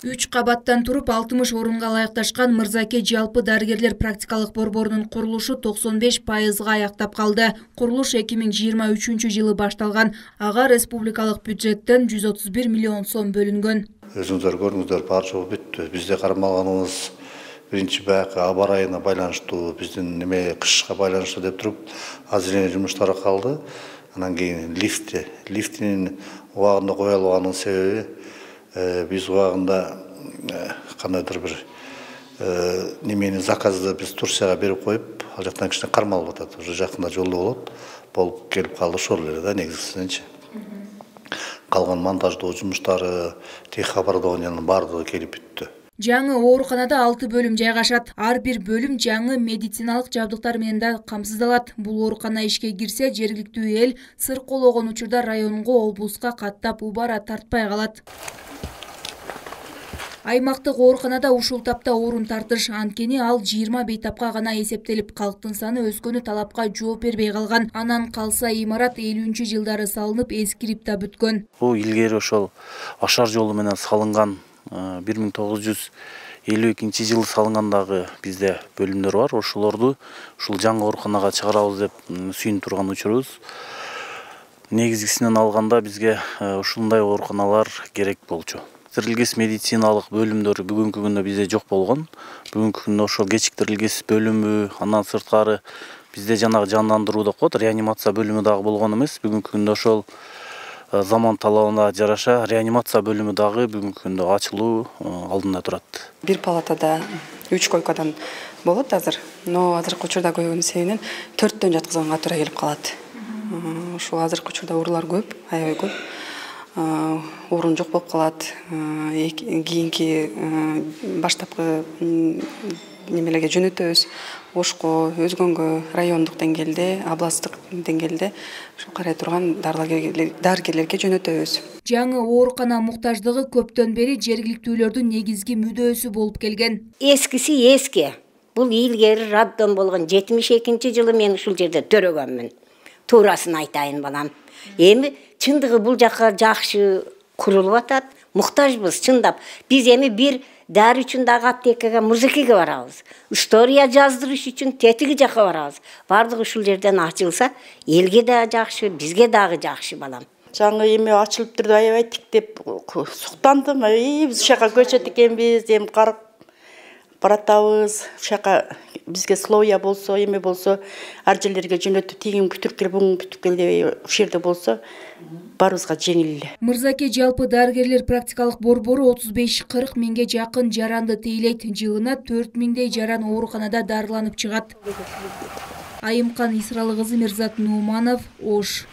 3 кабаттан туруп 60 орунга ылайыкташкан Мырзаке жалпы дарыгерлер практикалык борборунун курулушу 95%га аяктап калды. Курулуш 2023-жылы башталган. Ага республикалык бюджеттен 131 миллион сом бөлүнгөн. Өзүңүздөр көрдүңүздөр, бар жол бүттү. Бизде кармалганыбыз биринчи баягы аба ырайына байланыштуу, биздин кышка байланыштуу деп туруп азырлоо жумуштары калды. Анан кийин лифтинин убагында кое албаганын себеби биз убагында кандайдыр бир заказды биз Турцияга берип коюп, ал жактан кичине кармалып атат. Уже жакында жолдо болуп келип калды ошол эле да негизгисинчи. Калган монтаждоо жумуштары, тех оборудованиянын баардыгы келип бүттү. Жаңы ооруканада 6 бөлүм жайгашат. Ар бир бөлүм жаңы медициналык жабдыктар менен да камсыздалат. Бул оорукана ишке кирсе, жергиликтүү эл сыр кологон учурда районго, облуска каттап убара тартпай калат. Аймактык ооруканада ушул тапта орун тартыш, анткени ал 20 бейтапка гана эсептелип, калктын саны өскөнү талапка жооп бербей калган. Анан калса имарат 50-жылдары салынып, эскирип да бүткөн. Бул илгери ошол Ашар жолу менен салынган 1952-жылы салынгандагы бизде бөлүмдөр бар. Ошолорду ушул жаңы ооруканага чыгарабыз деп сүйүнүп турган учурубуз. Негизгисинен алганда бизге ушундай ооруканалар керек болчу. Кечиктирилгес медициналык бөлүмдөр бүгүнкү күндө бизде жок болгон. Бүгүнкү күндө ошол кечиктирилгес бөлүмү, андан сырткары бизде жанагы жандандыруу деп коет, реанимация бөлүмү дагы болгон эмес. Бүгүнкү күндө ошол заман талабына жараша реанимация бөлүмү дагы бүгүнкү күндө ачылуу алдында турат. Бир палатада 3 койкадан болот азыр, но азыркы учурда көбүнүн себебинен 4төн жаткызганга туура келип калат. Ошол азыркы учурда оорулар көп, аябай көп. Орун жок болуп калат. Кийинки баштапкы немелерге жөнөтөбүз. Ошко, Өзгөнгө, райондук деңгээлде, областтык деңгээлде ошо карай турган дарыгерлерге жөнөтөбүз. Жаңы оорукана муктаждыгы көптөн бери жергиликтүүлөрдүн негизги мүдөөсү болуп келген. Эскиси эски. Бул илгери раддон болгон 72-жылы мен ушул жерде төрөгөнмүн. Туурасын айтайын балам. Эми чындыгы бул жакка жакшы курулуп атат. Муктажбыз чындап. Биз эми бир дары үчүн дагы аптекага, Мырзакеге барабыз. История жаздырыш үчүн тетиги жакка барабыз. Бардыгы ушул жерден ачылса, элге да жакшы, бизге дагы жакшы балам. Жаңы эми ачылып турду, аябай тиктеп суктандым. Биз ушака көчөт экенбиз, эми карап баратабыз. Ушака бизге словия болсо, эме болсо, ар жерлерге жөнөтүп, тигин бүтүрүп кел, бугун бүтүп кел деп ушул жерде болсо, барыбызга жеңил эле. Мырзаке жалпы дарыгерлер практикалык борбору 35-40 миңге жакын жаранды тейлейт. Жылына 4 миңдей жаран ооруканада дарыланып чыгат. Айымкан Исралы кызы, Мирзат Нууманов, Ош.